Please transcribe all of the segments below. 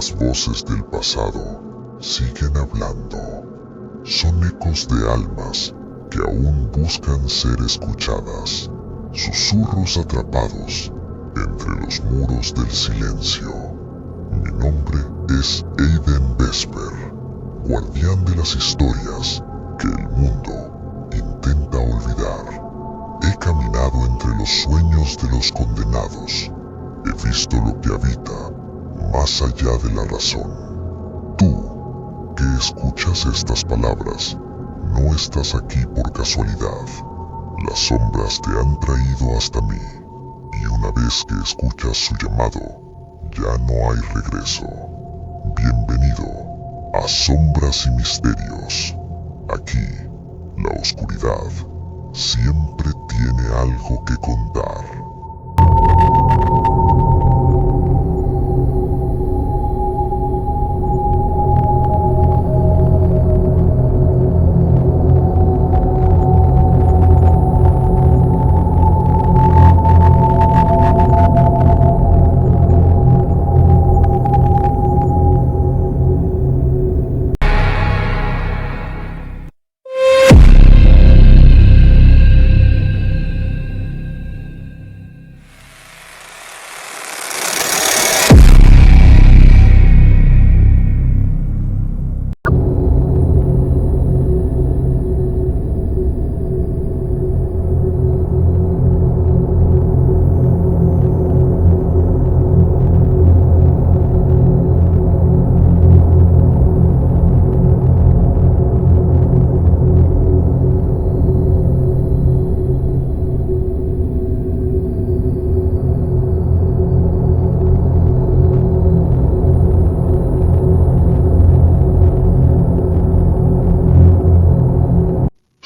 Las voces del pasado siguen hablando. Son ecos de almas que aún buscan ser escuchadas. Susurros atrapados entre los muros del silencio. Mi nombre es Aiden Vesper, guardián de las historias que el mundo intenta olvidar. He caminado entre los sueños de los condenados. He visto lo que habita más allá de la razón. Tú, que escuchas estas palabras, no estás aquí por casualidad. Las sombras te han traído hasta mí, y una vez que escuchas su llamado, ya no hay regreso. Bienvenido a Sombras y Misterios. Aquí, la oscuridad siempre tiene algo que contar.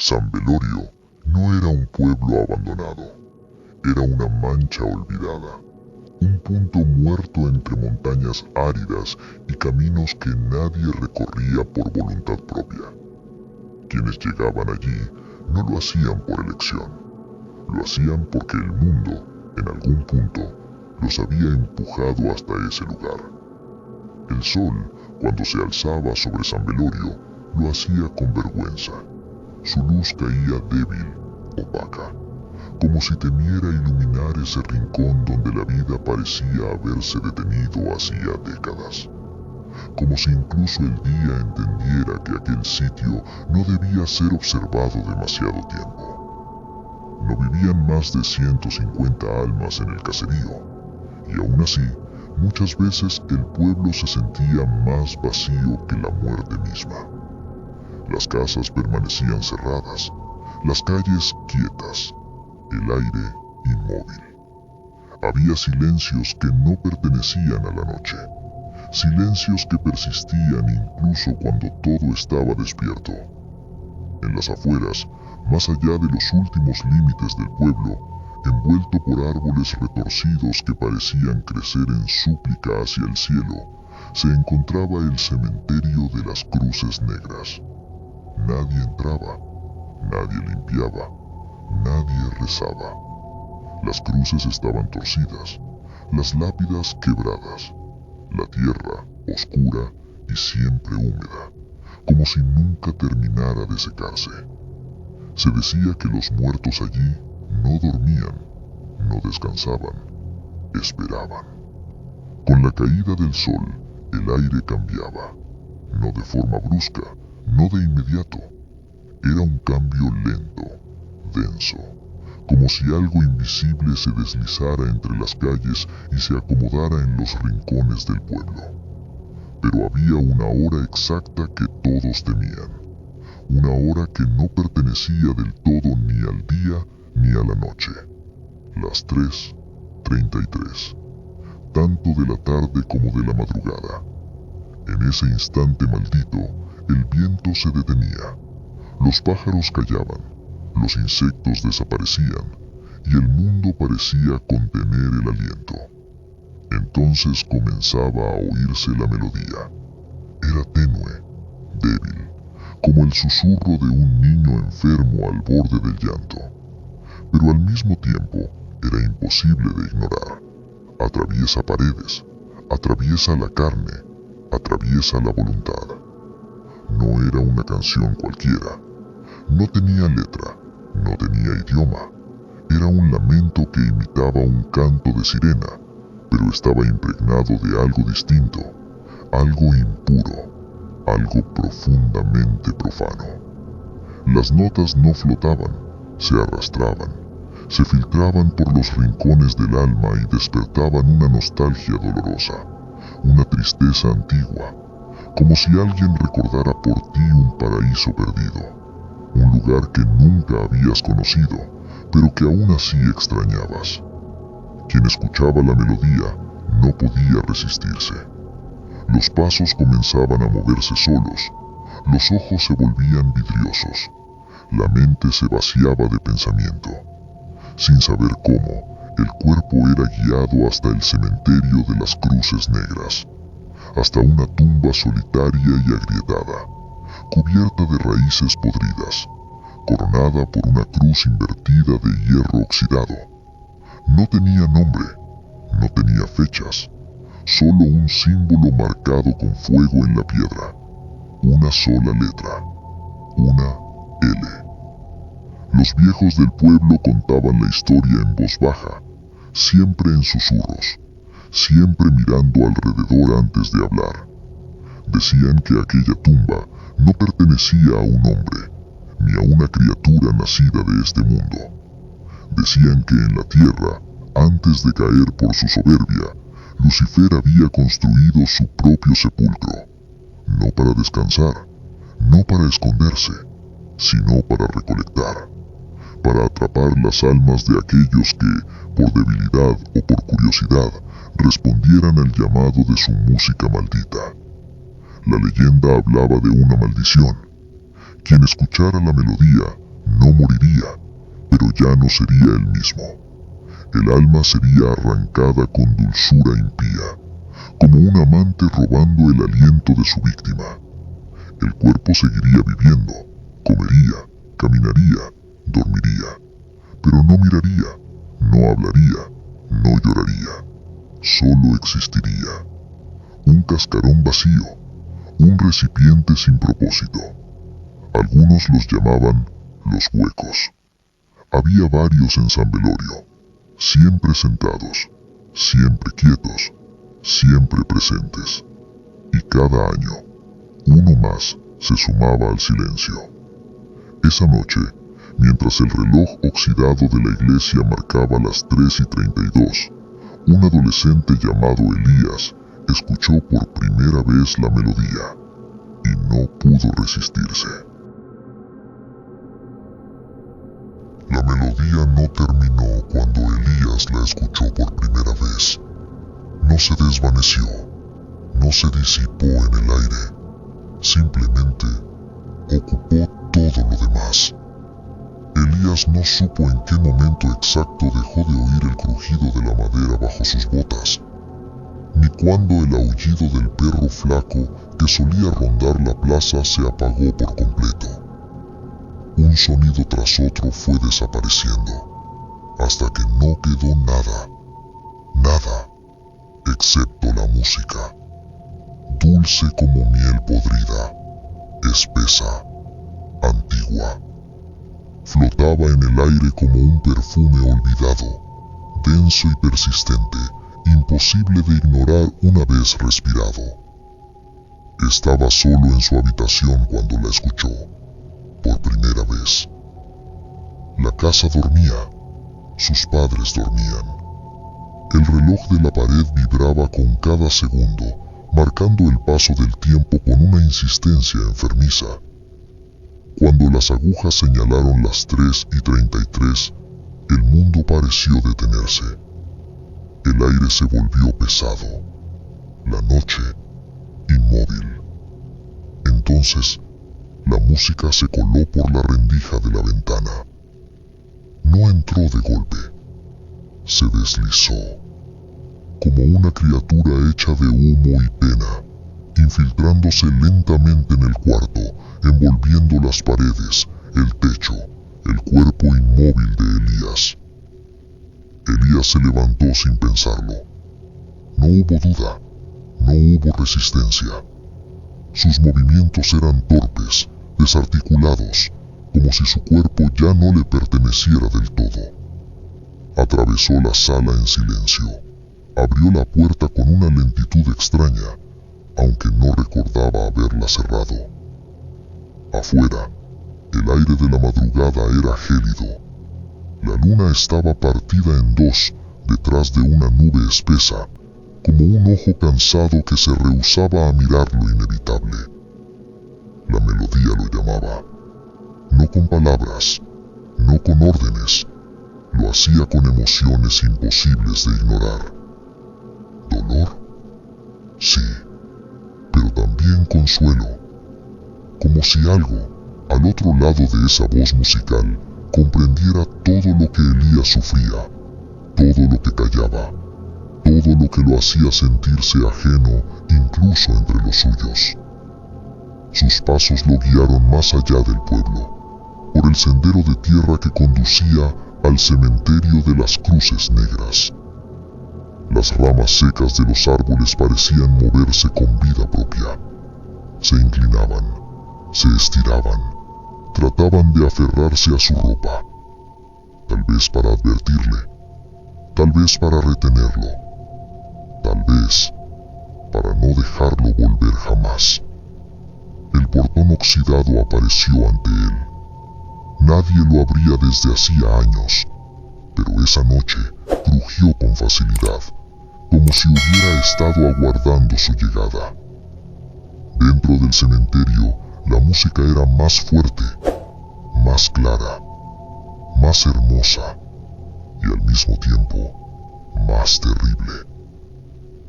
San Velorio no era un pueblo abandonado, era una mancha olvidada, un punto muerto entre montañas áridas y caminos que nadie recorría por voluntad propia. Quienes llegaban allí no lo hacían por elección, lo hacían porque el mundo, en algún punto, los había empujado hasta ese lugar. El sol, cuando se alzaba sobre San Velorio, lo hacía con vergüenza. Su luz caía débil, opaca, como si temiera iluminar ese rincón donde la vida parecía haberse detenido hacía décadas. Como si incluso el día entendiera que aquel sitio no debía ser observado demasiado tiempo. No vivían más de 150 almas en el caserío, y aún así, muchas veces el pueblo se sentía más vacío que la muerte misma. Las casas permanecían cerradas, las calles quietas, el aire inmóvil. Había silencios que no pertenecían a la noche, silencios que persistían incluso cuando todo estaba despierto. En las afueras, más allá de los últimos límites del pueblo, envuelto por árboles retorcidos que parecían crecer en súplica hacia el cielo, se encontraba el cementerio de las Cruces Negras. Nadie entraba, nadie limpiaba, nadie rezaba. Las cruces estaban torcidas, las lápidas quebradas, la tierra oscura y siempre húmeda, como si nunca terminara de secarse. Se decía que los muertos allí no dormían, no descansaban, esperaban. Con la caída del sol, el aire cambiaba, no de forma brusca, no de inmediato. Era un cambio lento, denso, como si algo invisible se deslizara entre las calles y se acomodara en los rincones del pueblo. Pero había una hora exacta que todos temían, una hora que no pertenecía del todo ni al día ni a la noche. Las 3:33, tanto de la tarde como de la madrugada. En ese instante maldito, el viento se detenía, los pájaros callaban, los insectos desaparecían, y el mundo parecía contener el aliento. Entonces comenzaba a oírse la melodía. Era tenue, débil, como el susurro de un niño enfermo al borde del llanto. Pero al mismo tiempo era imposible de ignorar. Atraviesa paredes, atraviesa la carne, atraviesa la voluntad. No era una canción cualquiera. No tenía letra, no tenía idioma. Era un lamento que imitaba un canto de sirena, pero estaba impregnado de algo distinto, algo impuro, algo profundamente profano. Las notas no flotaban, se arrastraban, se filtraban por los rincones del alma y despertaban una nostalgia dolorosa, una tristeza antigua, como si alguien recordara por ti un paraíso perdido, un lugar que nunca habías conocido, pero que aún así extrañabas. Quien escuchaba la melodía no podía resistirse. Los pasos comenzaban a moverse solos, los ojos se volvían vidriosos, la mente se vaciaba de pensamiento. Sin saber cómo, el cuerpo era guiado hasta el cementerio de las cruces negras, hasta una tumba solitaria y agrietada, cubierta de raíces podridas, coronada por una cruz invertida de hierro oxidado. No tenía nombre, no tenía fechas, solo un símbolo marcado con fuego en la piedra, una sola letra, una L. Los viejos del pueblo contaban la historia en voz baja, siempre en susurros, siempre mirando alrededor antes de hablar. Decían que aquella tumba no pertenecía a un hombre, ni a una criatura nacida de este mundo. Decían que en la tierra, antes de caer por su soberbia, Lucifer había construido su propio sepulcro, no para descansar, no para esconderse, sino para recolectar, para atrapar las almas de aquellos que, por debilidad o por curiosidad, respondieran al llamado de su música maldita. La leyenda hablaba de una maldición. Quien escuchara la melodía no moriría, pero ya no sería el mismo. El alma sería arrancada con dulzura impía, como un amante robando el aliento de su víctima. El cuerpo seguiría viviendo, comería, caminaría, dormiría, pero no miraría, no hablaría, no lloraría. Solo existiría. Un cascarón vacío, un recipiente sin propósito. Algunos los llamaban los huecos. Había varios en San Velorio, siempre sentados, siempre quietos, siempre presentes. Y cada año, uno más se sumaba al silencio. Esa noche, mientras el reloj oxidado de la iglesia marcaba las 3:32, un adolescente llamado Elías escuchó por primera vez la melodía y no pudo resistirse. La melodía no terminó cuando Elías la escuchó por primera vez. No se desvaneció, no se disipó en el aire, simplemente ocupó todo lo demás. Elías no supo en qué momento exacto dejó de oír el crujido de la madera bajo sus botas, ni cuándo el aullido del perro flaco que solía rondar la plaza se apagó por completo. Un sonido tras otro fue desapareciendo, hasta que no quedó nada, nada, excepto la música, dulce como miel podrida, espesa, antigua. Flotaba en el aire como un perfume olvidado, denso y persistente, imposible de ignorar una vez respirado. Estaba solo en su habitación cuando la escuchó, por primera vez. La casa dormía, sus padres dormían. El reloj de la pared vibraba con cada segundo, marcando el paso del tiempo con una insistencia enfermiza. Cuando las agujas señalaron las 3:33, el mundo pareció detenerse. El aire se volvió pesado, la noche inmóvil. Entonces, la música se coló por la rendija de la ventana. No entró de golpe, se deslizó, como una criatura hecha de humo y pena, infiltrándose lentamente en el cuarto, envolviendo las paredes, el techo, el cuerpo inmóvil de Elías. Elías se levantó sin pensarlo. No hubo duda, No hubo resistencia. Sus movimientos eran torpes, desarticulados, como si su cuerpo ya no le perteneciera del todo. Atravesó la sala en silencio. Abrió la puerta con una lentitud extraña, aunque no recordaba haberla cerrado. Afuera, el aire de la madrugada era gélido. La luna estaba partida en dos detrás de una nube espesa, como un ojo cansado que se rehusaba a mirar lo inevitable. La melodía lo llamaba, no con palabras, no con órdenes, lo hacía con emociones imposibles de ignorar. ¿Dolor? Sí, pero también consuelo, como si algo, al otro lado de esa voz musical, comprendiera todo lo que Elías sufría, todo lo que callaba, todo lo que lo hacía sentirse ajeno incluso entre los suyos. Sus pasos lo guiaron más allá del pueblo, por el sendero de tierra que conducía al cementerio de las Cruces Negras. Las ramas secas de los árboles parecían moverse con vida propia. Se inclinaban, se estiraban, trataban de aferrarse a su ropa, tal vez para advertirle, tal vez para retenerlo, tal vez para no dejarlo volver jamás. El portón oxidado apareció ante él. Nadie lo abría desde hacía años, pero esa noche crujió con facilidad, como si hubiera estado aguardando su llegada. Dentro del cementerio, la música era más fuerte, más clara, más hermosa y al mismo tiempo más terrible.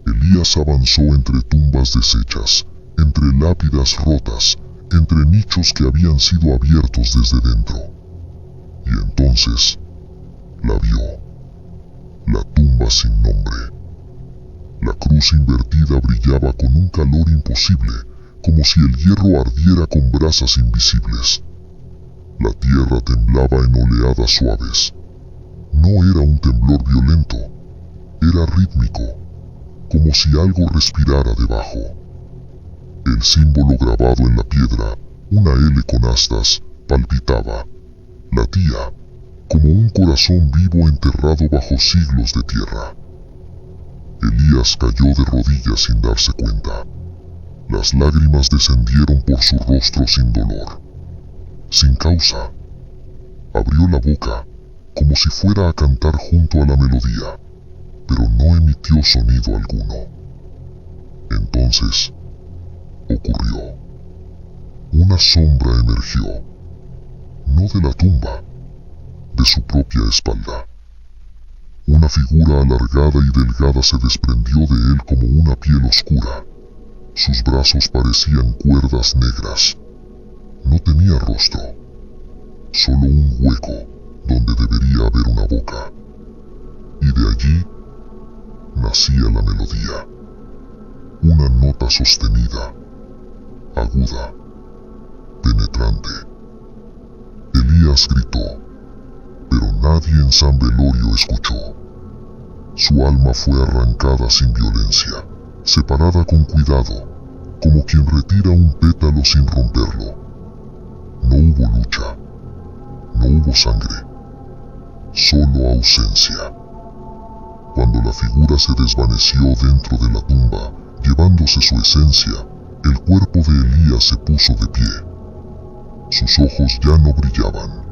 Elías avanzó entre tumbas deshechas, entre lápidas rotas, entre nichos que habían sido abiertos desde dentro. Y entonces la vio, la tumba sin nombre. La cruz invertida brillaba con un calor imposible, como si el hierro ardiera con brasas invisibles. La tierra temblaba en oleadas suaves. No era un temblor violento, era rítmico, como si algo respirara debajo. El símbolo grabado en la piedra, una L con astas, palpitaba, latía, como un corazón vivo enterrado bajo siglos de tierra. Elías cayó de rodillas sin darse cuenta. Las lágrimas descendieron por su rostro sin dolor, sin causa. Abrió la boca, como si fuera a cantar junto a la melodía, pero no emitió sonido alguno. Entonces, ocurrió. Una sombra emergió, no de la tumba, de su propia espalda. Una figura alargada y delgada se desprendió de él como una piel oscura. Sus brazos parecían cuerdas negras. No tenía rostro, solo un hueco donde debería haber una boca. Y de allí nacía la melodía. Una nota sostenida, aguda, penetrante. Elías gritó, pero nadie en San Velorio escuchó. Su alma fue arrancada sin violencia, separada con cuidado, como quien retira un pétalo sin romperlo. No hubo lucha, no hubo sangre, solo ausencia. Cuando la figura se desvaneció dentro de la tumba, llevándose su esencia, el cuerpo de Elías se puso de pie. Sus ojos ya no brillaban.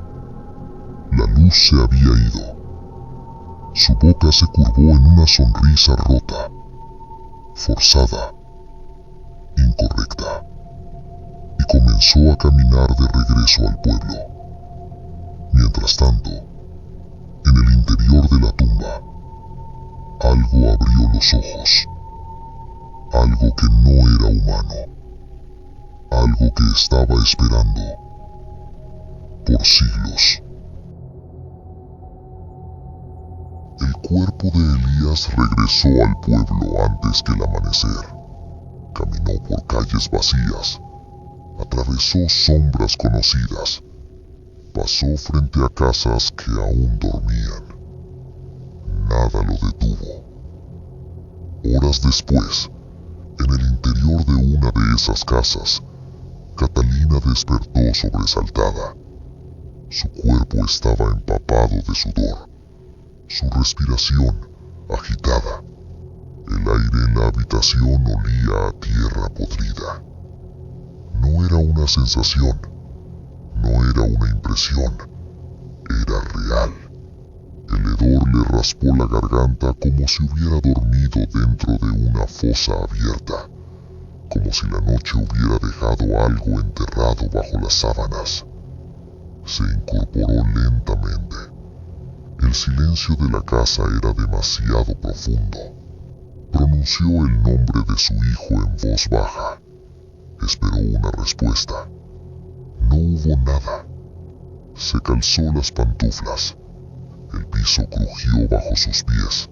La luz se había ido. Su boca se curvó en una sonrisa rota, forzada, incorrecta, y comenzó a caminar de regreso al pueblo. Mientras tanto, en el interior de la tumba, algo abrió los ojos, algo que no era humano, algo que estaba esperando por siglos. El cuerpo de Elías regresó al pueblo antes que el amanecer. Caminó por calles vacías, atravesó sombras conocidas, pasó frente a casas que aún dormían. Nada lo detuvo. Horas después, En el interior de una de esas casas, Catalina despertó sobresaltada. Su cuerpo estaba empapado de sudor, su respiración agitada. El aire en la habitación olía a tierra podrida. No era una sensación, no era una impresión, era real. El hedor le raspó la garganta como si hubiera dormido dentro de una fosa abierta, como si la noche hubiera dejado algo enterrado bajo las sábanas. Se incorporó lentamente. El silencio de la casa era demasiado profundo. Pronunció el nombre de su hijo en voz baja. Esperó una respuesta. No hubo nada. Se calzó las pantuflas. El piso crujió bajo sus pies,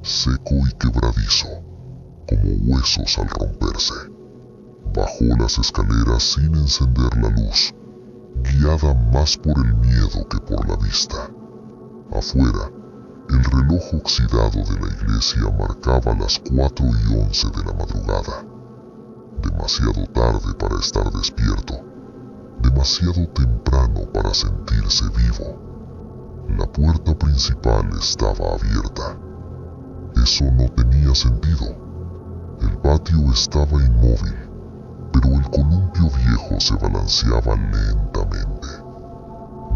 seco y quebradizo, como huesos al romperse. Bajó las escaleras sin encender la luz, guiada más por el miedo que por la vista. Afuera, el reloj oxidado de la iglesia marcaba las 4:11 de la madrugada. Demasiado tarde para estar despierto, demasiado temprano para sentirse vivo. La puerta principal estaba abierta. Eso no tenía sentido. El patio estaba inmóvil, pero el columpio viejo se balanceaba lentamente.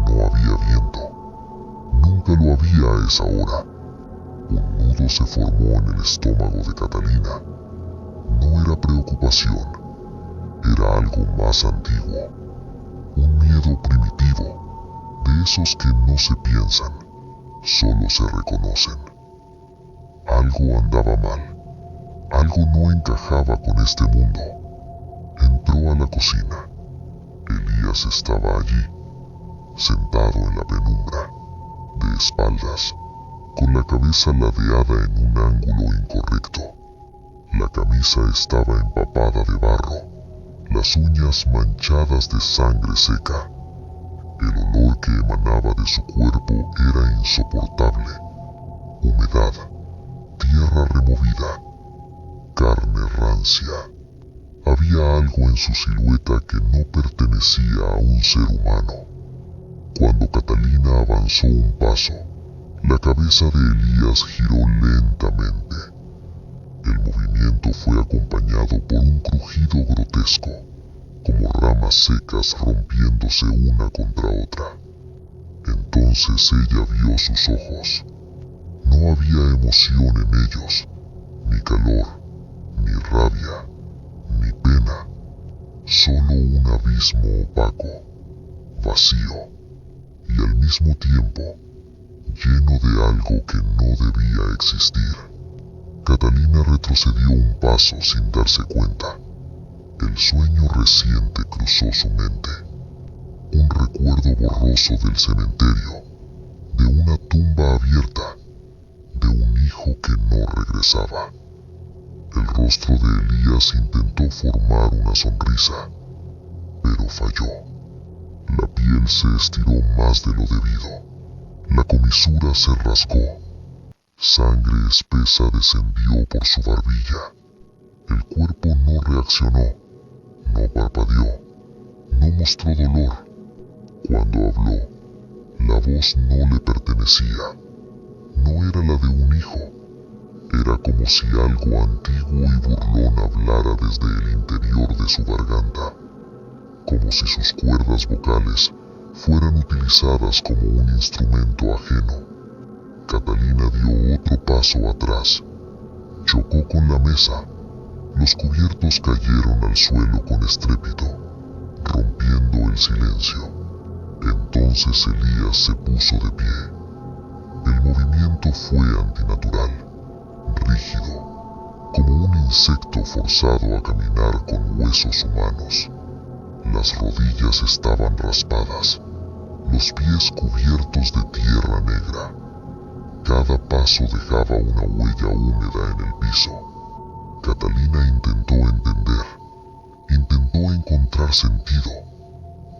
No había viento. Nunca lo había a esa hora. Un nudo se formó en el estómago de Catalina. No era preocupación, era algo más antiguo. Un miedo primitivo, de esos que no se piensan, solo se reconocen. Algo andaba mal. Algo no encajaba con este mundo. Entró a la cocina. Elías estaba allí, sentado en la penumbra, de espaldas, con la cabeza ladeada en un ángulo incorrecto. La camisa estaba empapada de barro, las uñas manchadas de sangre seca. El olor que emanaba de su cuerpo era insoportable. Humedad, tierra removida, carne rancia. Había algo en su silueta que no pertenecía a un ser humano. Cuando Catalina avanzó un paso, la cabeza de Elías giró lentamente. El movimiento fue acompañado por un crujido grotesco, como ramas secas rompiéndose una contra otra. Entonces ella vio sus ojos. No había emoción en ellos, ni calor, ni rabia, ni pena, solo un abismo opaco, vacío, y al mismo tiempo lleno de algo que no debía existir. Catalina retrocedió un paso sin darse cuenta. El sueño reciente cruzó su mente. Un recuerdo borroso del cementerio, de una tumba abierta, de un hijo que no regresaba. El rostro de Elías intentó formar una sonrisa, pero falló. La piel se estiró más de lo debido. La comisura se rasgó. Sangre espesa descendió por su barbilla. El cuerpo no reaccionó, no parpadeó, no mostró dolor. Cuando habló, la voz no le pertenecía. No era la de un hijo. Era como si algo antiguo y burlón hablara desde el interior de su garganta, como si sus cuerdas vocales fueran utilizadas como un instrumento ajeno. Catalina dio otro paso atrás. Chocó con la mesa. Los cubiertos cayeron al suelo con estrépito, rompiendo el silencio. Entonces Elías se puso de pie. El movimiento fue antinatural, rígido, como un insecto forzado a caminar con huesos humanos. Las rodillas estaban raspadas, los pies cubiertos de tierra negra. Cada paso dejaba una huella húmeda en el piso. Catalina intentó entender, intentó encontrar sentido.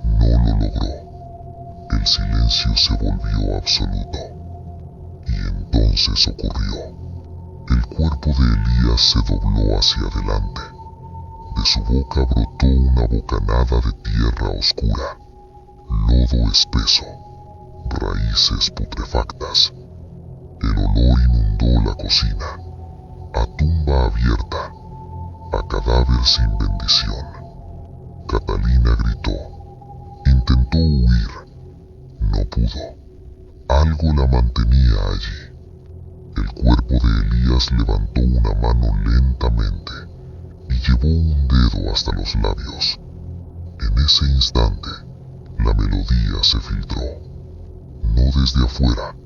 No lo logró. El silencio se volvió absoluto. Y entonces ocurrió. El cuerpo de Elías se dobló hacia adelante. De su boca brotó una bocanada de tierra oscura, lodo espeso, raíces putrefactas. El olor inundó la cocina, a tumba abierta, a cadáver sin bendición. Catalina gritó, intentó huir, no pudo. Algo la mantenía allí. El cuerpo de Elías levantó una mano lentamente y llevó un dedo hasta los labios. En ese instante, la melodía se filtró. No desde afuera,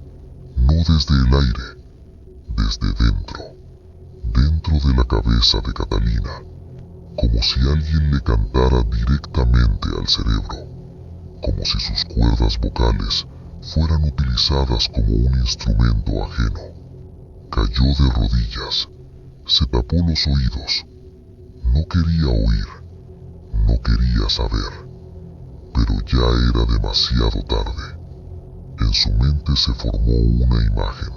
no desde el aire, desde dentro, dentro de la cabeza de Catalina, como si alguien le cantara directamente al cerebro, como si sus cuerdas vocales fueran utilizadas como un instrumento ajeno. Cayó de rodillas, se tapó los oídos. No quería oír, no quería saber, pero ya era demasiado tarde. En su mente se formó una imagen,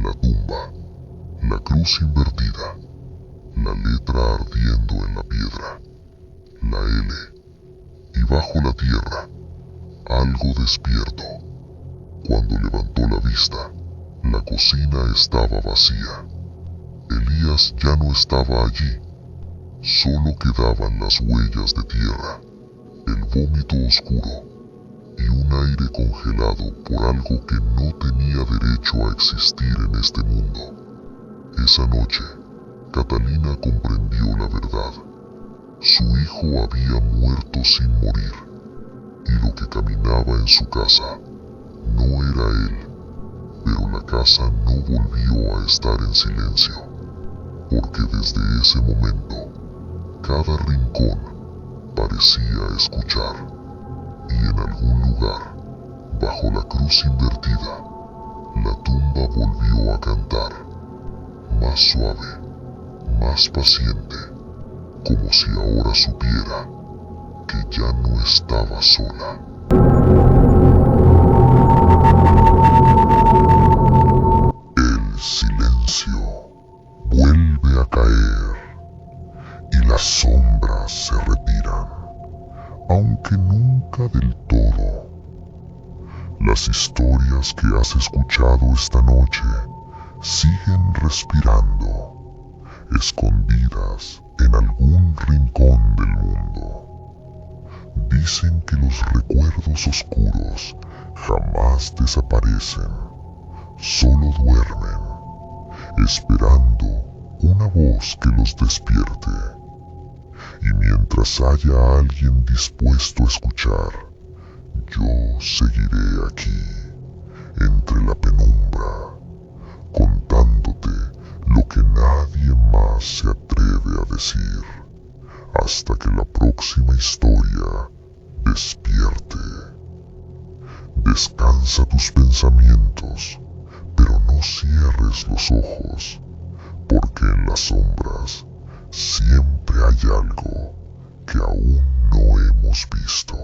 la tumba, la cruz invertida, la letra ardiendo en la piedra, la L, y bajo la tierra, algo despierto. Cuando levantó la vista, la cocina estaba vacía. Elías ya no estaba allí. Solo quedaban las huellas de tierra, el vómito oscuro y un aire congelado por algo que no tenía derecho a existir en este mundo. Esa noche, Catalina comprendió la verdad. Su hijo había muerto sin morir, y lo que caminaba en su casa no era él, pero la casa no volvió a estar en silencio, porque desde ese momento, cada rincón parecía escuchar, y en algún lugar, bajo la cruz invertida, la tumba volvió a cantar, más suave, más paciente, como si ahora supiera que ya no estaba sola. El silencio vuelve a caer y las sombras se retiran, aunque nunca del todo. Las historias que has escuchado esta noche siguen respirando, escondidas en algún rincón del mundo. Dicen que los recuerdos oscuros jamás desaparecen, solo duermen, esperando una voz que los despierte. Y mientras haya alguien dispuesto a escuchar, yo seguiré aquí, entre la penumbra, contándote lo que nadie más se atreve a decir, hasta que la próxima historia despierte. Descansa tus pensamientos, pero no cierres los ojos, porque en las sombras siempre hay algo que aún no hemos visto.